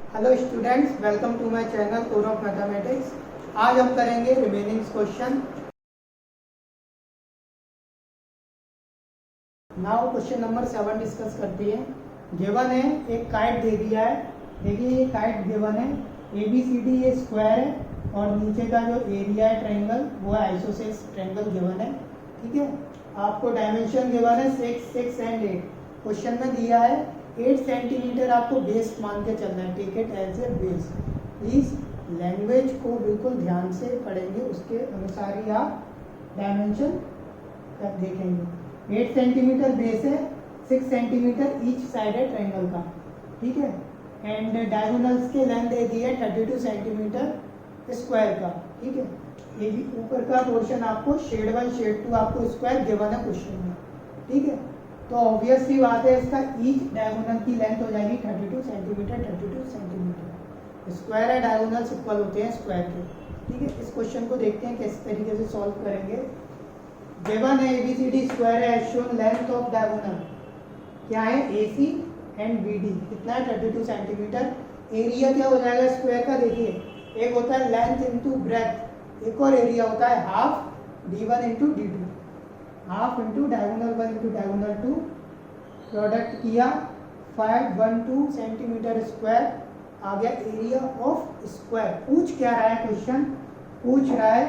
Hello students, welcome to my channel core of mathematics. आज हम करेंगे remaining question. Now question number 7 discuss करते हैं। गिवन है, एक काइट दे दिया है। देखिए ये काइट गिवन है, ABCD ये स्क्वायर है और नीचे का जो एरिया है ट्रायंगल वो है आइसोसेलेस ट्रायंगल गिवन है। ठीक है, आपको डायमेंशन गिवन है 6, 6 एंड 8। क्वेश्चन में दिया है 8 सेंटीमीटर आपको बेस मान के चलना है। Take it as a base. Please language को बिल्कुल ध्यान से पढ़ेंगे, उसके अनुसार ही आप डायमेंशन देखेंगे। 8 सेंटीमीटर बेस है, 6 सेंटीमीटर ईच साइड है ट्रायंगल का। ठीक है, एंड डायगोनल्स के लेंथ दे दी है 32 सेंटीमीटर स्क्वायर का। ठीक है, ये भी ऊपर का पोर्शन आपको शेड 1 शेड 2 आपको स्क्वायर गिवन है क्वेश्चन में। ठीक है, तो ऑब्वियस सी बात है, इसका ईच डायगोनल की लेंथ हो जाएगी 32 सेंटीमीटर। 32 सेंटीमीटर स्क्वायर है, डायगोनल्स इक्वल होते हैं स्क्वायर के। ठीक है, इस क्वेश्चन को देखते हैं किस तरीके से सॉल्व करेंगे। गिवन है ABCD स्क्वायर है, शोन लेंथ ऑफ डायगोनल क्या है AC एंड BD कितना है 32 सेंटीमीटर। एरिया क्या हो जाएगा स्क्वायर का, देखिए एक होता है लेंथ इनटू ब्रेथ, एक और एरिया होता है half D1 into D2। Half into diagonal 1 into diagonal 2, product किया 512 सेंटीमीटर स्क्वायर आ गया एरिया ऑफ स्क्वायर। पूछ क्या रहा है क्वेश्चन, पूछ रहा है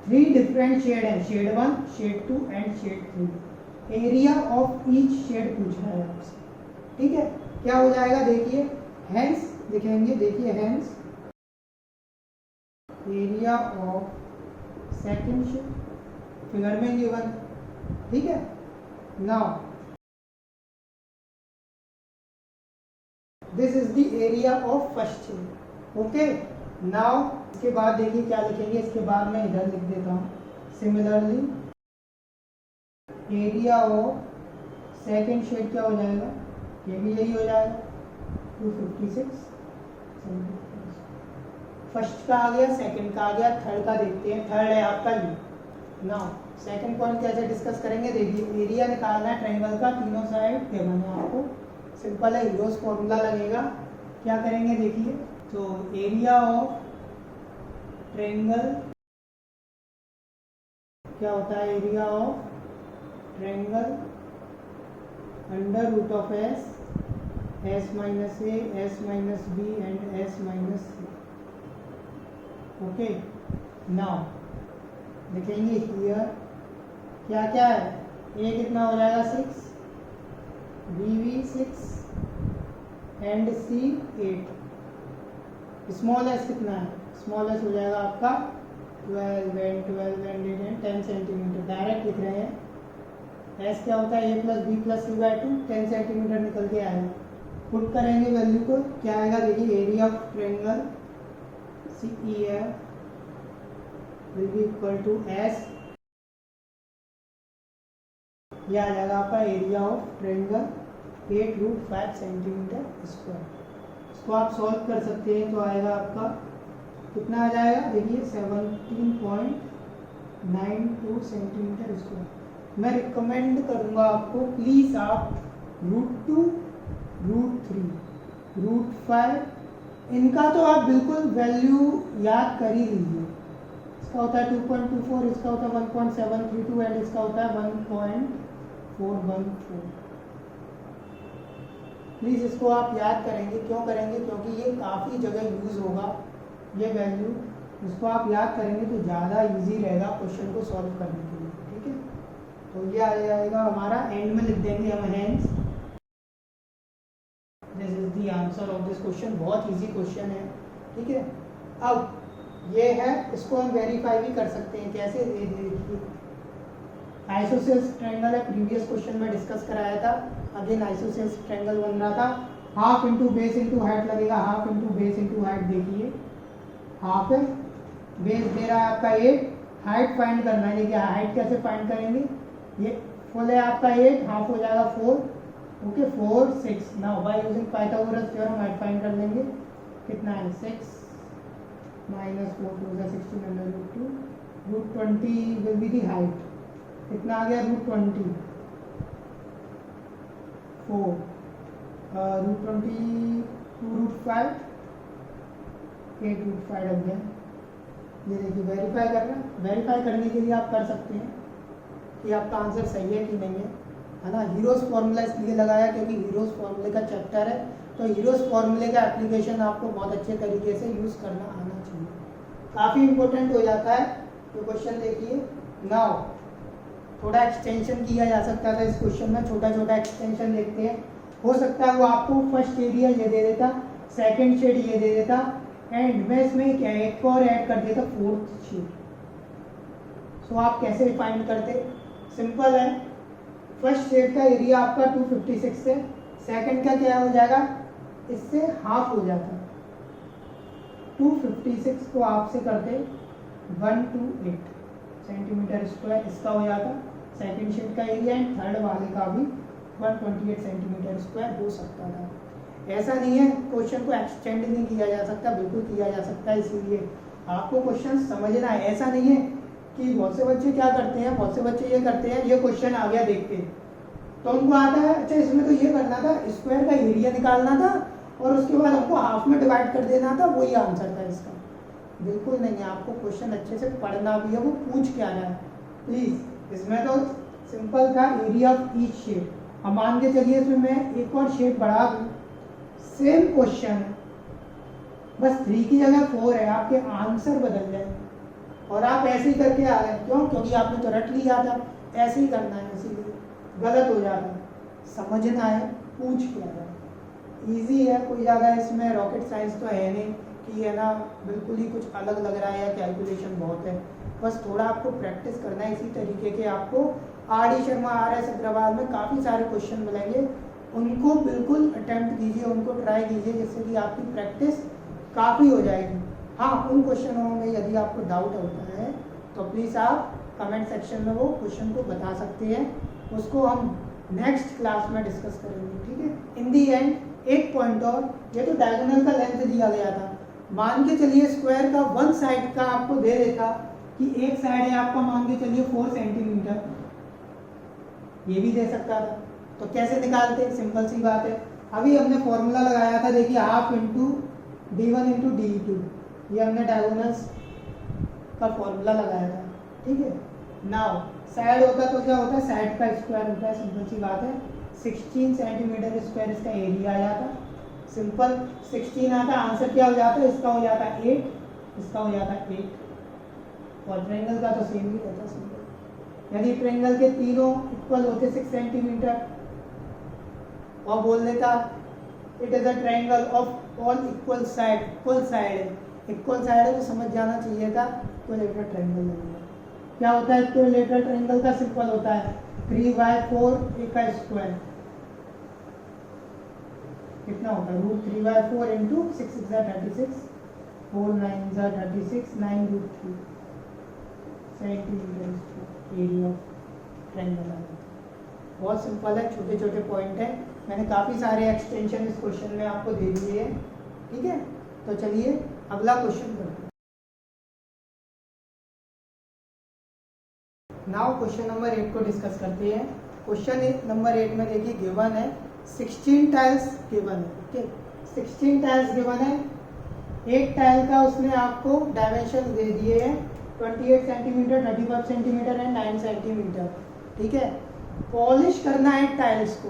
3 डिफरेंट शेड है, shade 1 shade 2 and shade 3। Area of each shade पूछ रहा है आपसे। ठीक है, क्या हो जाएगा देखिए, हेंस लिखेंगे, देखिए hence area of second shade figure में गिवन। ठीक है, now this is the area of first shade. Okay, now इसके बाद देखिए क्या लिखेंगे, इसके बाद मैं इधर लिख देता हूँ। Similarly area of second shade क्या हो जाएगा, ये भी यही हो जाएगा 256। फर्स्ट का आ गया, सेकंड का आ गया, थर्ड का देखते हैं। थर्ड है आपका ये। नाउ सेकंड पॉइंट कैसे डिस्कस करेंगे, देखिए एरिया निकालना है ट्रायंगल का, तीनों साइड गिवन है आपको। सिंपल है, हीरोज फॉर्मूला लगेगा। क्या करेंगे देखिए, तो एरिया ऑफ ट्रायंगल क्या होता है, area of triangle under root of S minus A, S minus B and S minus C। Okay, now देखेंगे हियर क्या क्या है। A कितना हो जाएगा 6, B भी 6 एंड C 8। स्मॉल s कितना है, स्मॉल s हो जाएगा आपका 12 and 12 and 8 and 10 centimetre. Direct लिख रहे हैं। s क्या होता है A plus B plus C by 2, 10 centimetre निकल के आएगा। पुट करेंगे वैल्यू को, क्या आएगा देखिए, area of triangle CEF will be equal to S, यह आ जाएगा आपका area of triangle 8√5 centimetre square. इसको आप सॉल्व कर सकते हैं तो आएगा आपका कितना आ जाएगा देखिए 17.92 सेंटीमीटर स्क्वायर। मैं रिकमेंड करूंगा आपको, प्लीज आप √2, √3, √5 इनका तो आप बिल्कुल वैल्यू याद कर ही लीजिए। इसका होता है 2.24, इसका होता है 1.732 एंड इसका होता है 1.414। प्लीज़ इसको आप याद करेंगे। क्यों करेंगे, क्योंकि ये काफ़ी जगह यूज़ होगा ये वैल्यू। इसको आप याद करेंगे तो ज़्यादा इजी रहेगा क्वेश्चन को सॉल्व करने के लिए। ठीक है, तो ये आ जाएगा हमारा, एंड में लिख देंगे हम hence this is the answer of this question. बहुत इजी क्वेश्चन है। ठीक है, अब ये है, इसको हम वेरीफाई भी कर सकते हैं। कैसे, देखिए आइसोसेलेस ट्रायंगल है, प्रीवियस क्वेश्चन में डिस्कस कराया था। अगेन आइसोसेलेस ट्रायंगल बन रहा था। Half into base into height लगेगा, half into base into height. देखिए हाफ है, बेस दे रहा है आपका 8, हाइट फाइंड करना है। देखिए हाइट कैसे फाइंड करेंगे, ये फुल है आपका 8, हाफ हो जाएगा 4। Okay 4 6। Now by using Pythagoras theorem height find कर लेंगे। कितना है 6 माइनस 4 2 16 under root 2, √20 will be the height. कितना आ गया √20 4, √20 2 √5 8 रूट 5 अगेन। ये देखिए वेरीफाई कर रहा है। वेरीफाई करने के लिए आप कर सकते हैं कि आपका आंसर सही है कि नहीं है ना। हीरोज फॉर्मूला इसलिए लगाया क्योंकि हीरोज फॉर्मूले का चैप्टर है, तो हीरोज फॉर्मूले का एप्लीकेशन आपको बहुत अच्छे तरीके से यूज़ करना आना चाहिए, काफ़ी इंपॉर्टेंट हो जाता है। तो क्वेश्चन देखिए नाउ, थोड़ा एक्सटेंशन किया जा सकता था इस क्वेश्चन में, छोटा छोटा एक्सटेंशन देखते हैं। हो सकता है वो आपको फर्स्ट एरिया ये दे देता, सेकंड शेड ये दे देता, एंड में इसमें क्या एक और ऐड कर देता फोर्थ शेड। सो आप कैसे फाइंड करते? सिंपल है, फर्स्ट शेड का एरिया आपका 256 है, सेकंड का क्या हो जाएगा, इससे हाफ हो जाता है। 256 को आपसे करते 128 सेंटीमीटर स्क्वायर, इसका हो जाता सेकंड शेड का एरिया, एंड थर्ड वाले का भी 128 सेंटीमीटर स्क्वायर हो सकता था। ऐसा नहीं है क्वेश्चन को एक्सटेंड नहीं किया जा सकता, बिल्कुल किया जा सकता है। इसीलिए आपको क्वेश्चन समझना है। ऐसा नहीं है कि बहुत से बच्चे क्या करते हैं, बहुत से बच्चे ये करते हैं, ये क्वेश्चन आ गया देख के तो उनको आता है अच्छा इसमें तो ये करना था, स्क्वायर का एरिया निकालना था और उसके बाद हमको हाफ में डिवाइड कर देना था, वही आंसर था इसका। बिल्कुल नहीं है, आपको क्वेश्चन अच्छे से पढ़ना भी है, वो पूछ क्या रहा है प्लीज। इसमें तो सिंपल था एरिया ऑफ ईच शेड। अब मान के चलिए इसमें मैं एक और शेड बढ़ा दूँ, सेम क्वेश्चन बस 3 की जगह 4 है, आपके आंसर बदल जाए और आप ऐसे ही करके आ रहे हैं। क्यों? क्योंकि आपने तो रट लिया था, ऐसे ही करना है, इसीलिए गलत हो जाता है। समझना है, पूछ क्या रहा है। ईजी है, कोई ज़्यादा इसमें रॉकेट साइंस तो है नहीं कि है ना बिल्कुल ही कुछ अलग लग रहा है या कैलकुलेशन बहुत है। बस थोड़ा आपको प्रैक्टिस करना है। इसी तरीके के आपको RD शर्मा RS अग्रवाल में काफ़ी सारे क्वेश्चन मिलेंगे, उनको बिल्कुल अटेम्प्ट कीजिए, उनको ट्राई कीजिए, जिससे कि आपकी प्रैक्टिस काफ़ी हो जाएगी। हाँ, उन क्वेश्चनों में यदि आपको डाउट होता है तो प्लीज़ आप कमेंट सेक्शन में वो क्वेश्चन को बता सकते हैं, उसको हम नेक्स्ट क्लास में डिस्कस करेंगे, ठीक है। इन दी एंड एक पॉइंट और, ये तो डायगोनल का लेंथ दिया गया था, मान के चलिए स्क्वायर का वन साइड का आपको दे देता कि एक साइड है आपका मान के चलिए 4 सेंटीमीटर, ये भी दे सकता था। तो कैसे निकालते? सिंपल सी बात है, अभी हमने फॉर्मूला लगाया था, देखिए half into D1 into D2, ये हमने डायगोनल्स का फॉर्मूला लगाया था, ठीक है। नाउ साइड होता तो क्या होता है, साइड का स्क्वायर होता है, सिंपल सी बात है। 16 सेंटीमीटर स्क्वायर इसका एरिया आ जाता, सिंपल 16 आता, आंसर क्या हो जाता है, इसका हो जाता 8, इसका हो जाता 8, और ट्रायंगल का तो सेम ही रहता सिंपल। यदि ट्रायंगल के तीनों इक्वल होते 6 सेंटीमीटर और बोल देता it is a triangle of all equal side, equal side है, इक्वल साइड है तो समझ जाना चाहिए था इक्विलेटरल ट्रायंगल लगेगा। क्या होता है इक्विलेटरल ट्रायंगल का? सिंपल होता है 3/4 a का स्क्वायर, कितना होता है √3/4 इंटू 6 6 36, 4 9 36, 9√3 सेंटीमीटर एरिया ट्रायंगल। बहुत सिंपल है, छोटे छोटे पॉइंट है, मैंने काफ़ी सारे एक्सटेंशन इस क्वेश्चन में आपको दे दिए हैं, ठीक है। तो चलिए अगला क्वेश्चन करते हैं। नाउ क्वेश्चन नंबर 8 को डिस्कस करते हैं। क्वेश्चन नंबर 8 में देखिए गिवन है 16 टाइल्स गिवन है, ओके 16 टाइल्स गिवन है। एक टाइल का उसने आपको डायमेंशन दे दिए हैं 28 सेंटीमीटर, 35 सेंटीमीटर एंड 9 सेंटीमीटर, ठीक है। पॉलिश करना है टाइल्स को,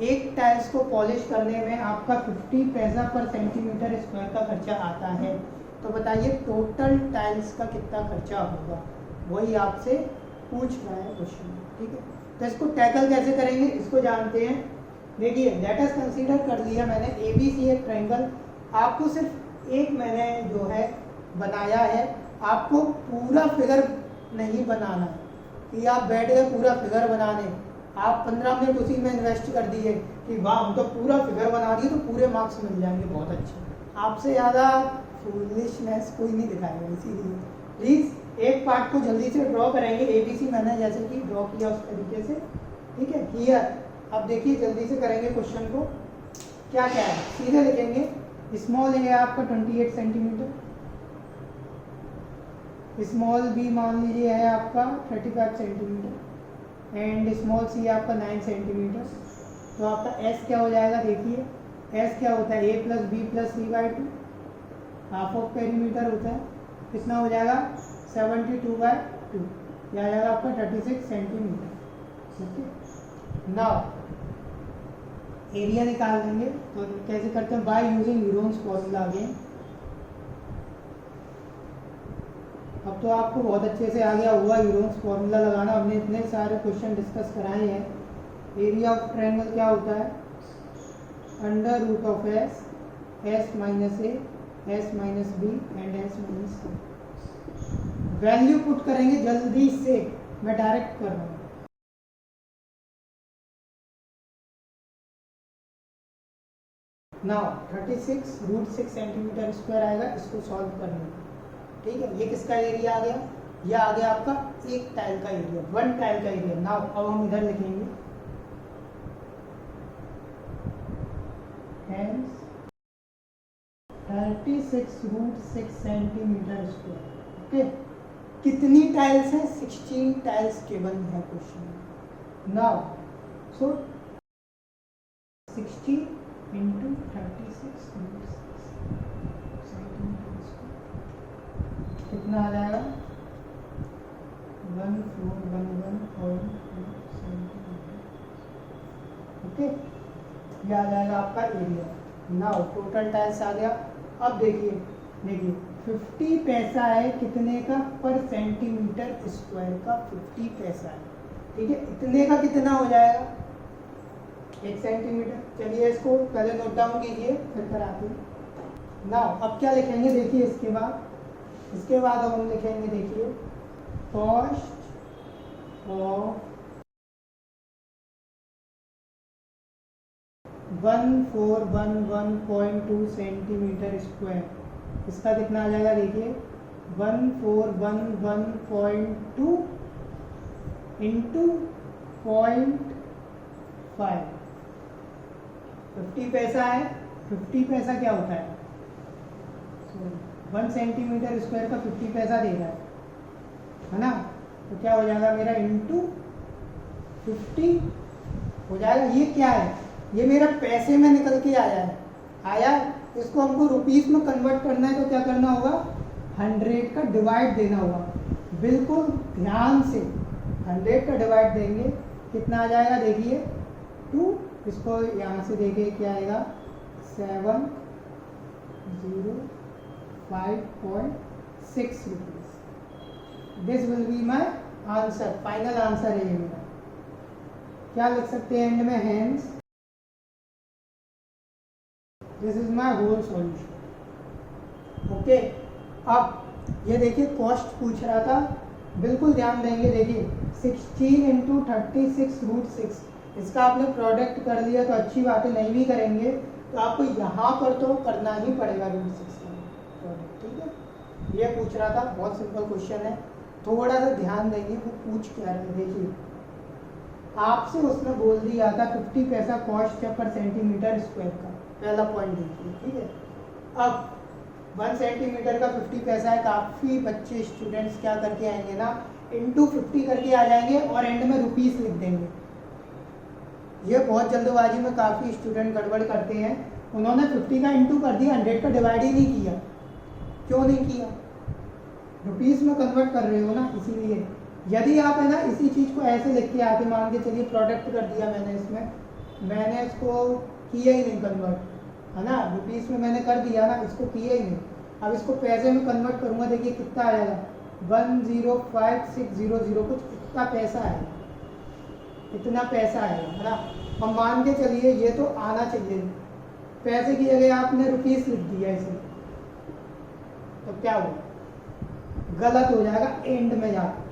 एक टाइल्स को पॉलिश करने में आपका 50 पैसा पर सेंटीमीटर स्क्वायर का खर्चा आता है। तो बताइए टोटल टाइल्स का कितना खर्चा होगा, वही आपसे पूछ रहा है क्वेश्चन, ठीक है। तो इसको टैकल कैसे करेंगे इसको जानते हैं। देखिए लेट अस कंसीडर कर लिया मैंने ABC एक ट्रायंगल, आपको सिर्फ एक मैंने जो है बनाया है, आपको पूरा फिगर नहीं बनाना है कि आप बैठ गए पूरा फिगर बनाने, आप 15 मिनट उसी में इन्वेस्ट कर दिए कि वाह हम तो पूरा फिगर बना दिए तो पूरे मार्क्स मिल जाएंगे, बहुत अच्छे। आपसे ज़्यादा फूलिशनेस कोई नहीं दिखाएगा, इसीलिए प्लीज़ एक पार्ट को जल्दी से ड्रॉ करेंगे। ABC मैंने जैसे कि ड्रॉ किया उस तरीके से, ठीक है। हियर अब देखिए जल्दी से करेंगे क्वेश्चन को, क्या क्या है सीधे लिखेंगे। स्मॉल ए है आपका 28 सेंटीमीटर, स्मॉल बी मान लीजिए है आपका 35 सेंटीमीटर एंड स्मॉल सी है आपका 9 सेंटीमीटर। तो आपका S क्या हो जाएगा, देखिए S क्या होता है A + B + C/2, half of perimeter होता है, कितना हो जाएगा 72/2, यह आ जाएगा आपका 36 सेंटीमीटर। ओके, नाउ एरिया निकाल देंगे। तो कैसे करते हैं, बाय यूजिंग यूरोन्स फॉर्मूला अगेन। अब तो आपको बहुत अच्छे से आ गया होगा यूरोन्स फॉर्मूला लगाना, हमने इतने सारे क्वेश्चन डिस्कस कराए हैं। एरिया ऑफ ट्रायंगल क्या होता है, under root of S, S minus A, S minus B and S minus C. Value put करेंगे जल्दी से, मैं डायरेक्ट कर रहा हूँ। नाउ 36√6 सेंटीमीटर स्क्वायर आएगा, इसको सॉल्व करने में। ठीक है, ये किसका एरिया आ गया, ये आ गया आपका एक टाइल का एरिया, वन टाइल का एरिया। नाउ अब हम इधर लिखेंगे हेंस 36√6 सेंटीमीटर स्क्वायर। ओके, कितनी टाइल्स है, 16 टाइल्स गिवन है क्वेश्चन में। Now so 60 into 36 centimetre square कितना आ जाएगा, 1411.2 सेंटीमीटर। ओके, ये आ जाएगा आपका एरिया। नाउ टोटल टाइल्स आ गया। अब देखिए 50 पैसा है कितने का, पर सेंटीमीटर स्क्वायर का 50 पैसा है। ठीक है, इतने का कितना हो जाएगा, 1 सेंटीमीटर। चलिए इसको पहले नोट डाउन कीजिए, फिर कराते हैं। नाउ अब क्या लिखेंगे, देखिए इसके बाद हम लिखेंगे, देखिए कॉस्ट ऑफ 1411.2 सेंटीमीटर स्क्वायर, इसका कितना आ जाएगा, देखिए 1411.2 इंटू 0.5। 50 पैसा है, 50 पैसा क्या होता है, 1 सेंटीमीटर स्क्वायर का 50 पैसा दे रहा है ना। तो क्या हो जाएगा मेरा इंटू 50 हो जाएगा। ये क्या है, ये मेरा पैसे में निकल के आया। इसको हमको रुपीस में कन्वर्ट करना है, तो क्या करना होगा, 100 का डिवाइड देना होगा। बिल्कुल ध्यान से 100 का डिवाइड देंगे, कितना आ जाएगा, देखिए 2, इसको यहाँ से देखिए क्या आएगा, 705.6 rupees. This will be my answer, final answer है ये मेरा। क्या लिख सकते हैं एंड में, hence this is my whole solution. Okay, अब ये देखिए कॉस्ट पूछ रहा था, बिल्कुल ध्यान देंगे। देखिए 16 इंटू 36√6, इसका आपने प्रोडक्ट कर लिया तो अच्छी बात है, नहीं भी करेंगे तो आपको यहाँ पर तो करना ही पड़ेगा √6 का प्रोडक्ट। ठीक है, ये पूछ रहा था, बहुत सिंपल क्वेश्चन है, थोड़ा सा ध्यान देंगे वो पूछ क्या रहे। देखिए आपसे उसने बोल दिया था 50 पैसा कॉस्ट है पर सेंटीमीटर स्क्वायर का, पहला पॉइंट देखिए। ठीक है, अब 1 सेंटीमीटर का 50 पैसा है, काफ़ी बच्चे स्टूडेंट्स क्या करके आएंगे ना, इंटू 50 करके आ जाएंगे और एंड में रुपीस लिख देंगे। ये बहुत जल्दबाजी में काफ़ी स्टूडेंट गड़बड़ करते हैं, उन्होंने 50 का इंटू कर दिया, 100 का डिवाइड ही नहीं किया। क्यों नहीं किया, रुपीस में कन्वर्ट कर रहे हो ना, इसीलिए। यदि आप है ना इसी चीज़ को ऐसे लिख के आके, मान के चलिए प्रोडक्ट कर दिया मैंने, इसमें मैंने इसको किया ही नहीं कन्वर्ट, है ना, रुपीस में मैंने कर दिया ना, इसको किया ही नहीं। अब इसको पैसे में कन्वर्ट करूँगा, देखिए कितना आ जाएगा, 105600, कुछ इतना पैसा है, इतना पैसा आएगा, है ना। हम मान के चलिए ये तो आना चाहिए, पैसे की जगह आपने रुपीस लिख दिया इसे, तो क्या होगा, गलत हो जाएगा। एंड में जाकर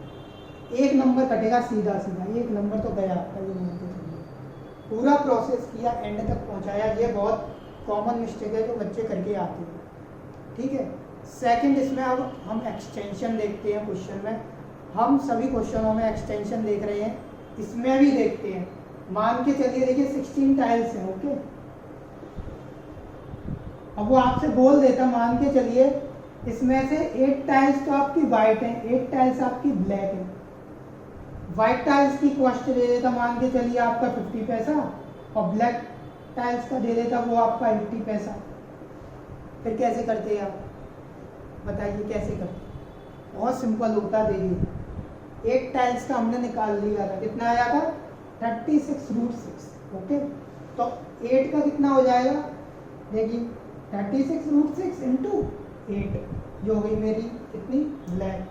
एक नंबर कटेगा, सीधा एक नंबर तो गया आपका। ये मान के चलिए पूरा प्रोसेस किया, एंड तक पहुंचाया। ये बहुत कॉमन मिस्टेक है जो बच्चे करके आते हैं। ठीक है, सेकंड, इसमें अब हम एक्सटेंशन देखते हैं क्वेश्चन में। हम सभी क्वेश्चनों में एक्सटेंशन देख रहे हैं, इसमें भी देखते हैं। मान के चलिए, देखिए 16 टाइल्स हैं। ओके, अब वो आपसे बोल देता, मान के चलिए इसमें से 8 टाइल्स तो आपकी वाइट है, 8 टाइल्स आपकी ब्लैक है। वाइट टाइल्स की कॉस्ट दे देता, मान के चलिए आपका 50 पैसा, और ब्लैक टाइल्स का दे देता वो आपका 80 पैसा। फिर कैसे करते हैं आप, बताइए कैसे करते हैं? बहुत सिंपल होता है। देखिए 8 टाइल्स का हमने निकाल लिया था, कितना आया था 36√6। ओके, तो 8 का कितना हो जाएगा, देखिए 36√6 इंटू 8 जो हो गई मेरी कितनी ब्लैक,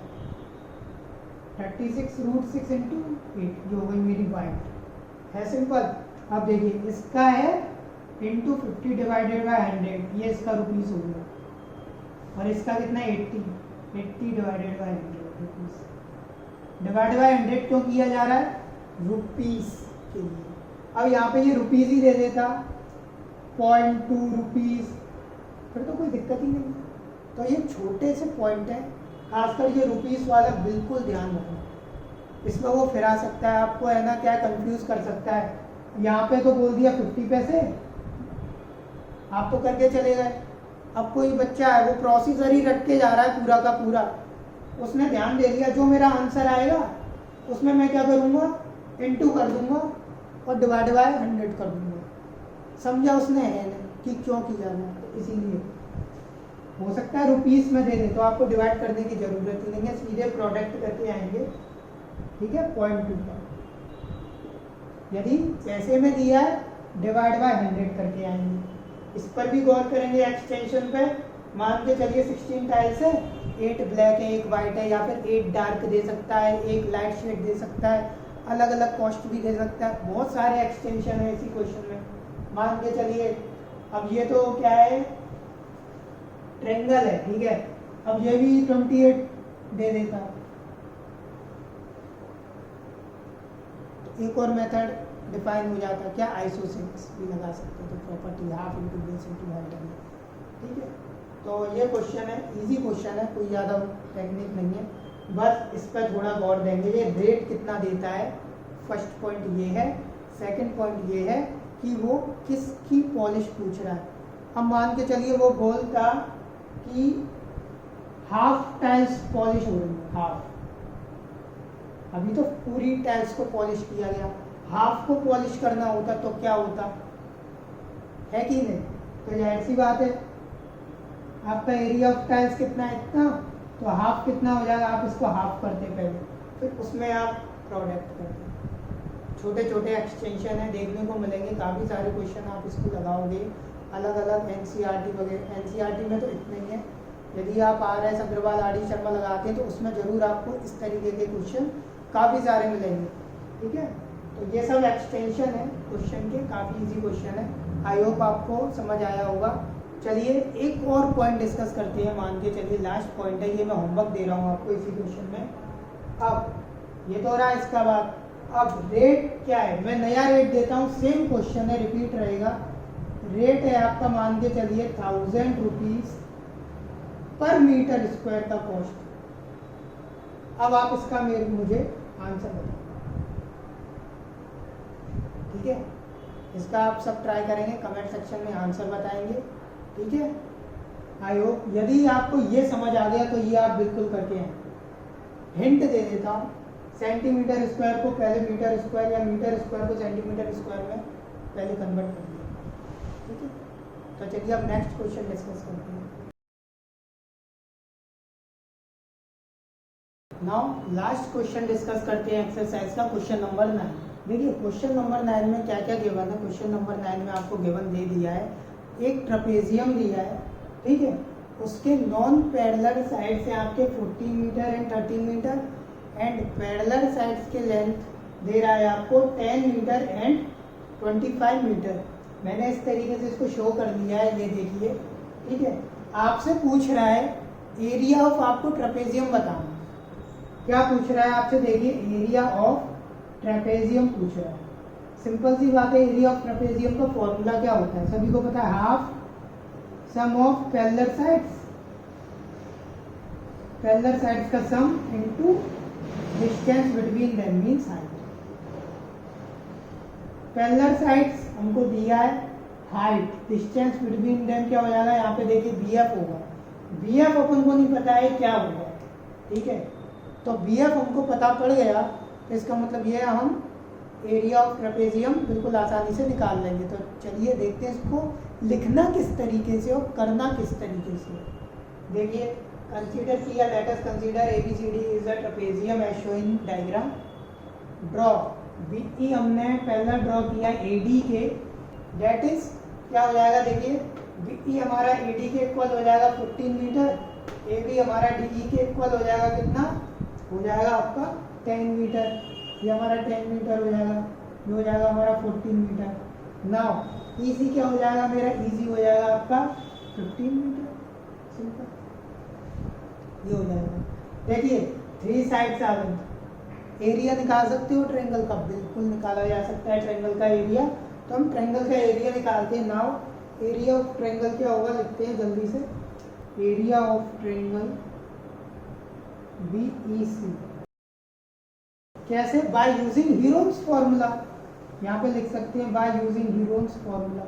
36√6 इंटू 8 जो हो गई मेरी वाइट। है सिंपल। अब देखिए इसका है इंटू 50 डिवाइडेड बाय 100, ये इसका रुपीस हो गया, और इसका कितना 80 divided by 100 rupees. Divide by 100 क्यों किया जा रहा है, रुपीस के लिए। अब यहाँ पे ये रुपीस ही दे देता 0.2 रुपीस, फिर तो कोई दिक्कत ही नहीं। तो ये छोटे से पॉइंट है, खासकर ये रुपीस वाला बिल्कुल ध्यान रखना, इसमें वो फिरा सकता है आपको, है ना, क्या कंफ्यूज कर सकता है। यहाँ पे तो बोल दिया 50 पैसे, आप तो करके चले गए। अब कोई बच्चा है वो प्रोसीजर ही रट के जा रहा है पूरा का पूरा, उसने ध्यान दे दिया जो मेरा आंसर आएगा उसमें मैं क्या करूँगा, इनटू कर दूंगा और डिवाइड बाय 100 कर दूंगा। समझा उसने है नहीं कि क्यों किया जाना, तो इसीलिए हो सकता है रुपीस में दे दे तो आपको डिवाइड करने की जरूरत ही नहीं है, सीधे प्रोडक्ट करके आएंगे। ठीक है, 0.2 का यदि पैसे में दिया है डिवाइड बाय 100 करके आएंगे। इस पर भी गौर करेंगे एक्सटेंशन पे। मान के चलिए 16 टाइल्स है, 8 ब्लैक है, 1 वाइट है, या फिर 8 डार्क दे सकता है, 1 लाइट शेड दे सकता है, अलग अलग कॉस्ट भी दे सकता है। बहुत सारे एक्सटेंशन है इसी क्वेश्चन में। मान के चलिए अब ये तो क्या है, ट्रायंगल है, ठीक है, अब ये भी 28 दे देता। एक और मेथड डिफाइन हो जाता, क्या आइसोसेलेस भी लगा सकते तो property half into base into height. ठीक है, तो ये क्वेश्चन है, इजी क्वेश्चन है, कोई ज़्यादा टेक्निक नहीं है, बस इस पर थोड़ा गौर देंगे। ये रेट कितना देता है, फर्स्ट पॉइंट ये है। सेकंड पॉइंट ये है कि वो किसकी पॉलिश पूछ रहा है। अब मान के चलिए वो बोलता कि हाफ टाइल्स पॉलिश हो रही है, हाफ, अभी तो पूरी टाइल्स को पॉलिश किया गया, हाफ को पॉलिश करना होता तो क्या होता है कि नहीं। तो जाहिर सी बात है, आपका एरिया ऑफ टाइल्स कितना है, इतना, तो हाफ कितना हो जाएगा, आप इसको हाफ करते पहले, फिर उसमें आप प्रोडक्ट करते। छोटे छोटे एक्सटेंशन है, देखने को मिलेंगे काफ़ी सारे क्वेश्चन, आप इसको लगाओगे अलग अलग एनसीईआरटी वगैरह। एनसीईआरटी में तो इतना ही है, यदि आप RS अग्रवाल RD शर्मा लगाते हैं तो उसमें ज़रूर आपको इस तरीके के क्वेश्चन काफ़ी सारे मिलेंगे। ठीक है, तो ये सब एक्सटेंशन है क्वेश्चन के, काफ़ी इजी क्वेश्चन है, आई होप आपको समझ आया होगा। चलिए एक और पॉइंट डिस्कस करते हैं। मान के चलिए लास्ट पॉइंट है, ये मैं होमवर्क दे रहा हूँ आपको इसी क्वेश्चन में। अब ये तो रहा इसका बाद, अब रेट क्या है, मैं नया रेट देता हूँ, सेम क्वेश्चन है, रिपीट रहेगा। रेट है आपका, मान के चलिए 1000 रुपीज़ पर मीटर स्क्वायर का कॉस्ट। अब आप इसका मुझे आंसर बताओ। ठीक है, इसका आप सब ट्राई करेंगे, कमेंट सेक्शन में आंसर बताएंगे। ठीक है, आई होप यदि आपको ये समझ आ गया तो ये आप बिल्कुल करके आए। हिंट दे देता हूँ, सेंटीमीटर स्क्वायर को पहले मीटर स्क्वायर या मीटर स्क्वायर को सेंटीमीटर स्क्वायर में पहले कन्वर्ट कर दिया। ठीक है, तो चलिए अब नेक्स्ट क्वेश्चन डिस्कस करते हैं। नाउ लास्ट क्वेश्चन डिस्कस करते हैं एक्सरसाइज का, क्वेश्चन नंबर 9। देखिए क्वेश्चन नंबर 9 में क्या क्या गिवन है। क्वेश्चन नंबर 9 में आपको गिवन दे दिया है, एक ट्रेपेजियम दिया है, ठीक है, उसके नॉन पैरेलल साइड से आपके 14 meter and 13 meter and parallel sides के लेंथ दे रहा है आपको 10 मीटर एंड 25 मीटर। मैंने इस तरीके से इसको शो कर दिया है, ये देखिए। ठीक है, आपसे पूछ रहा है एरिया ऑफ, आपको ट्रेपेजियम बताना। क्या पूछ रहा है आपसे, देखिए एरिया ऑफ ट्रेपेजियम पूछ रहा है। सिंपल सी बात है, एरिया ऑफ ट्रेपेजियम का फॉर्मूला क्या होता है, सभी को पता है, half sum of parallel sides, parallel sides का sum into distance between them means height. Parallel sides हमको दिया है हाइट, डिस्टेंस बिटवीन देम क्या हो जाएगा, यहाँ पे देखिए BF होगा। BF अपन को नहीं पता है क्या होगा, ठीक है, तो BF हमको पता पड़ गया तो इसका मतलब ये है हम एरिया ऑफ ट्रेपेजियम बिल्कुल आसानी से निकाल लेंगे। तो चलिए देखते हैं इसको लिखना किस तरीके से और करना किस तरीके से। देखिए कंसीडर किया, let us consider ABCD is a trapezium as shown in diagram. Draw BE हमने पहला ड्रॉ किया AD के, दैट इज क्या हो जाएगा, देखिए BE हमारा AD के इक्वल हो जाएगा 15 मीटर, AB हमारा DE के इक्वल हो जाएगा कितना, हो जाएगा आपका 10 मीटर, ये हमारा 10 मीटर हो जाएगा, ये हो जाएगा हमारा 14 मीटर। नाउ EC क्या हो जाएगा मेरा, EC हो जाएगा आपका 15 मीटर, सिंपल ये हो जाएगा। देखिए 3 साइड्स आ गई, एरिया निकाल सकते हो ट्रायंगल का, बिल्कुल निकाला जा सकता है ट्रायंगल का एरिया, तो हम ट्रायंगल का एरिया निकालते हैं। नाउ एरिया ऑफ ट्रायंगल क्या होगा, लिखते हैं जल्दी से, एरिया ऑफ ट्रायंगल BEC कैसे, बाय यूजिंग हीरोन्स फॉर्मूला, यहाँ पे लिख सकते हैं बाय यूजिंग हीरोन्स फॉर्मूला,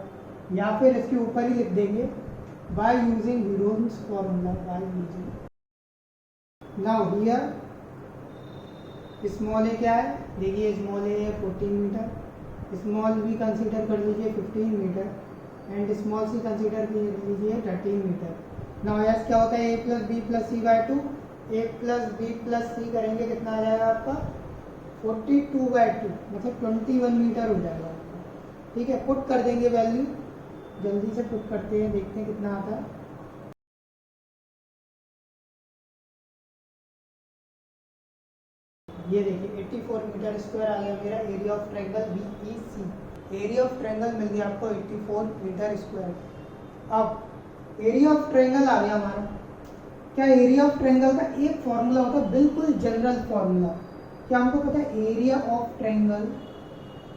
या फिर इसके ऊपर ही लिख देंगे by using Heron's formula, by using. Now here small A क्या है, देखिए स्मॉल ए है 14 मीटर, स्मॉल बी कंसीडर कर लीजिए 15 meter, and small C consider कर लीजिए 13 मीटर। नाउ एस क्या होता है, A plus B plus C by 2, A plus B plus C करेंगे कितना आ जाएगा आपका 42/2, मतलब 21 मीटर हो जाएगा आपका। ठीक है, पुट कर देंगे वैल्यू, जल्दी से पुट करते हैं, देखते हैं कितना आता है। ये देखिए 84 मीटर स्क्वायर आ गया मेरा area of triangle BEC, area of triangle मिल गया आपको 84 मीटर स्क्वायर। अब एरिया ऑफ ट्रायंगल आ गया हमारा, क्या एरिया ऑफ ट्रायंगल का एक फॉर्मूला होता है, बिल्कुल जनरल फॉर्मूला, क्या हमको पता है, एरिया ऑफ ट्रायंगल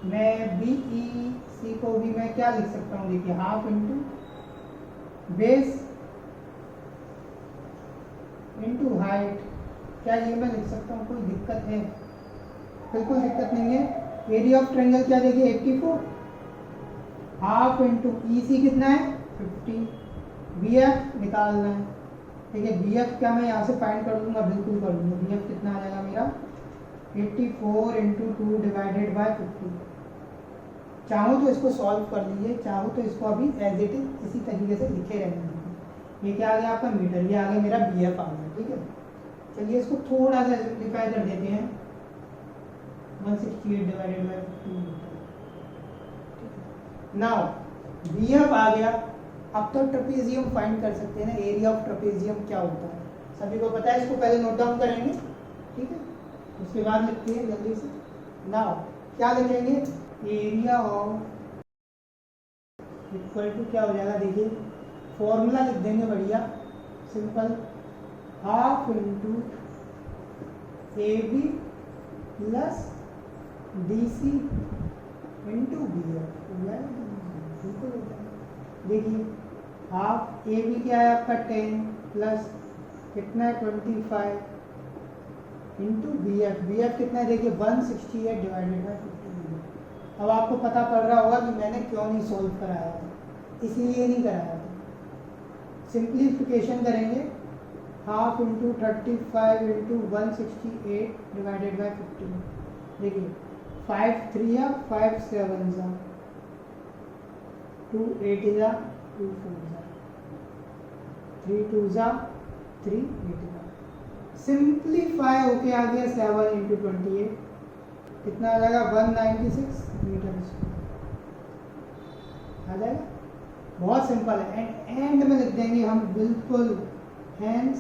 मैं BEC को भी मैं क्या लिख सकता हूँ, देखिए half into base into height, क्या ये मैं लिख सकता हूँ, कोई दिक्कत है, बिल्कुल दिक्कत नहीं है। एरिया ऑफ ट्रायंगल क्या देखिए 84, हाफ इंटू EC कितना है 50, BF निकालना है, ठीक है, BF क्या मैं यहाँ से फाइंड कर दूंगा, बिल्कुल कर दूंगा, BF कितना आ जाएगा मेरा 84 इंटू 2 डिवाइडेड बाय 50। चाहो तो इसको सॉल्व कर लीजिए, चाहो तो इसको अभी एज इट इज इसी तरीके से लिखे रहने। ये क्या आ गया आपका मीटर, ये आ गया मेरा BF आ गया। ठीक है, चलिए इसको थोड़ा सा सिंप्लीफाई कर देते हैं, 168 divided by 50 meter. Now BF आ गया, अब तो ट्रेपेजियम फाइंड कर सकते हैं ना, एरिया ऑफ ट्रेपेजियम क्या होता है सभी को पता है, इसको पहले नोट डाउन करेंगे, ठीक है, उसके बाद लिखते हैं जल्दी से। नाउ क्या लिखेंगे, एरिया ऑफ इक्वल टू क्या हो जाएगा, देखिए फॉर्मूला लिख देंगे बढ़िया simple, half into AB plus DC into BF, बिल्कुल होता है। देखिए हाफ AB क्या है आपका 10 प्लस कितना है 25 इंटू BF कितना है, देखिए 168 डिवाइडेड बाय 50। अब आपको पता पड़ रहा होगा कि मैंने क्यों नहीं सोल्व कराया था, इसलिए नहीं कराया था। सिंप्लीफिकेशन करेंगे, half into 35 into 168 divided by 50। देखिए 5 3 या 5 7 जा 2 8 जा 2 4 जा 3 2 जा 3 8 जा, सिंप्लीफाई होके आ गया 7 इंटू 28 कितना आ जाएगा 196 मीटर स्क्वायर आ जाएगा। बहुत सिंपल है, एंड में लिख देंगे हम बिल्कुल, hence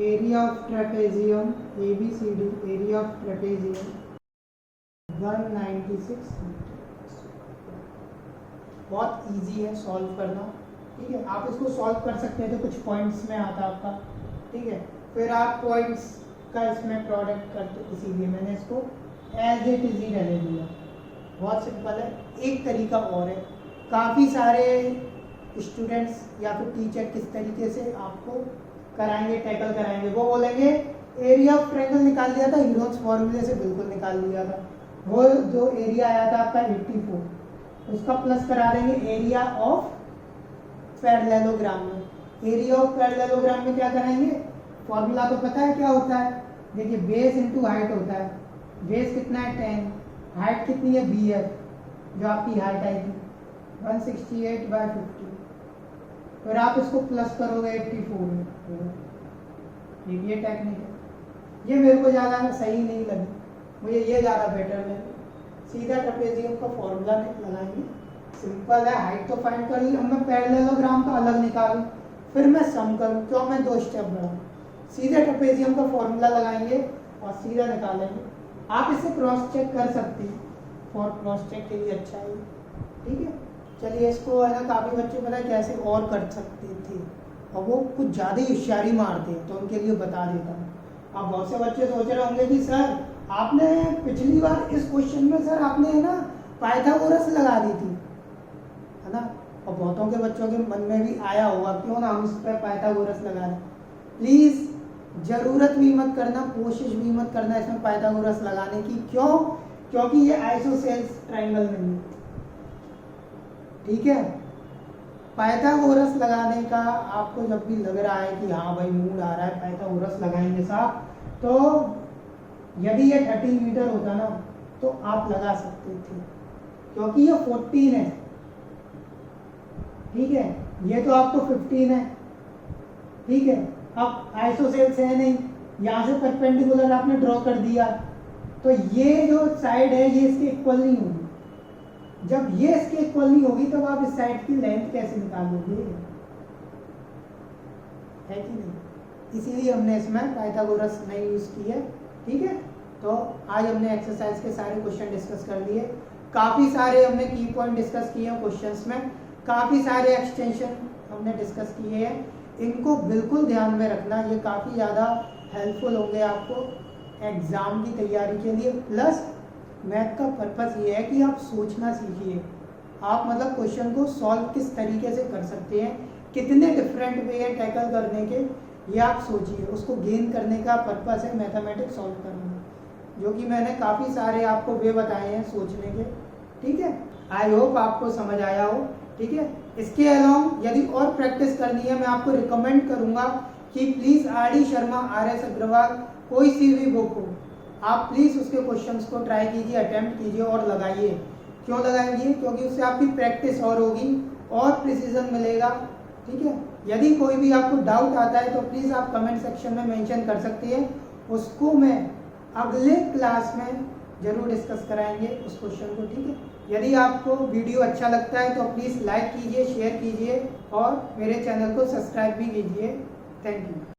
area of trapezium ABCD, area of trapezium 196 meter. बहुत इजी है सॉल्व करना, ठीक है, आप इसको सॉल्व कर सकते हैं तो कुछ पॉइंट्स में आता है आपका, ठीक है, फिर आप पॉइंट्स का इसमें प्रोडक्ट करते, इसीलिए मैंने इसको एज इट इज ही रहने दिया। बहुत सिंपल है, एक तरीका और है, काफ़ी सारे स्टूडेंट्स या फिर टीचर किस तरीके से आपको कराएंगे, टैकल कराएंगे, वो बोलेंगे एरिया ऑफ ट्रायंगल निकाल लिया था, हीरोन्स फॉर्मूले से बिल्कुल निकाल लिया था, वो जो एरिया आया था आपका 84, उसका प्लस करा देंगे एरिया ऑफ पैरेललोग्राम में। एरिया ऑफ पैरेललोग्राम में क्या कराएंगे, फॉर्मूला तो पता है क्या होता है, देखिए बेस इंटू हाइट होता है, बेस कितना है 10, हाइट कितनी है BF जो आपकी हाइट आई थी 168/50, फिर आप इसको प्लस करोगे 84 में। ये टेक्निक है, ये मेरे को ज़्यादा सही नहीं लगी, मुझे ये ज़्यादा बेटर लगी। सीधा ट्रेपेजियम का फॉर्मूला लगाएंगे, सिंपल है। हाइट तो फाइंड कर ली, अब मैं पैरेललोग्राम का अलग निकालूं, फिर मैं सम करूं, क्यों मैं 2 स्टेप बढ़ाऊं। सीधे ट्रेपेजियम का फॉर्मूला लगाएंगे और सीधा निकालेंगे। आप इसे क्रॉस चेक कर सकते हैं, फॉर क्रॉस चेक के लिए अच्छा है, ठीक है। चलिए इसको है ना, काफ़ी बच्चे पता है कैसे और कर सकते थे, और वो कुछ ज़्यादा ही होशियारी मारते हैं, तो उनके लिए बता देता हूँ। अब बहुत से बच्चे सोच रहे होंगे कि सर आपने पिछली बार इस क्वेश्चन में सर आपने है ना पाइथागोरस लगा दी थी, है ना, और बहुतों के बच्चों के मन में भी आया होगा क्यों ना हम इस पर पाइथागोरस लगा दें। प्लीज़ जरूरत भी मत करना, कोशिश भी मत करना इसमें पाइथागोरस लगाने की। क्यों? क्योंकि ये आइसोसेल्स ट्रायंगल नहीं है, ठीक है। पाइथागोरस लगाने का आपको जब भी लग रहा है कि हाँ भाई मूड आ रहा है पाइथागोरस लगाएंगे साहब, तो यदि ये 30 मीटर होता ना तो आप लगा सकते थे, क्योंकि ये 14 है, ठीक है, ये तो आपको 15 है, ठीक है। अब आइसोसेल्स है नहीं, यहाँ से परपेंडिकुलर आपने ड्रॉ कर दिया, तो ये जो साइड है ये इसके इक्वल नहीं होगी। जब ये इसके इक्वल नहीं होगी तब आप इस साइड की लेंथ कैसे निकालोगे, है कि नहीं। इसीलिए हमने इसमें पाइथागोरस नहीं यूज की है, ठीक है। तो आज हमने एक्सरसाइज के सारे क्वेश्चन डिस्कस कर लिए, काफ़ी सारे हमने की पॉइंट डिस्कस किए हैं क्वेश्चंस में, काफ़ी सारे एक्सटेंशन हमने डिस्कस किए हैं। इनको बिल्कुल ध्यान में रखना, ये काफ़ी ज़्यादा हेल्पफुल होंगे आपको एग्ज़ाम की तैयारी के लिए। प्लस मैथ का पर्पस ये है कि आप सोचना सीखिए, आप मतलब क्वेश्चन को सॉल्व किस तरीके से कर सकते हैं, कितने डिफरेंट वे है टैकल करने के, ये आप सोचिए। उसको गेन करने का पर्पस है मैथमेटिक्स सॉल्व करना, जो कि मैंने काफ़ी सारे आपको वे बताए हैं सोचने के, ठीक है। आई होप आपको समझ आया हो, ठीक है। इसके अलावा यदि और प्रैक्टिस करनी है, मैं आपको रिकमेंड करूंगा कि please RD Sharma, RS Agarwal, कोई सी भी बुक हो, आप प्लीज़ उसके क्वेश्चंस को ट्राई कीजिए, अटेम्प्ट कीजिए और लगाइए। क्यों लगाएंगे? क्योंकि उससे आपकी प्रैक्टिस और होगी और प्रिसीजन मिलेगा, ठीक है। यदि कोई भी आपको डाउट आता है तो प्लीज़ आप कमेंट सेक्शन में मेंशन कर सकते हैं, उसको मैं अगले क्लास में जरूर डिस्कस कराएंगे उस क्वेश्चन को, ठीक है। यदि आपको वीडियो अच्छा लगता है तो प्लीज़ लाइक कीजिए, शेयर कीजिए और मेरे चैनल को सब्सक्राइब भी कीजिए। Thank you.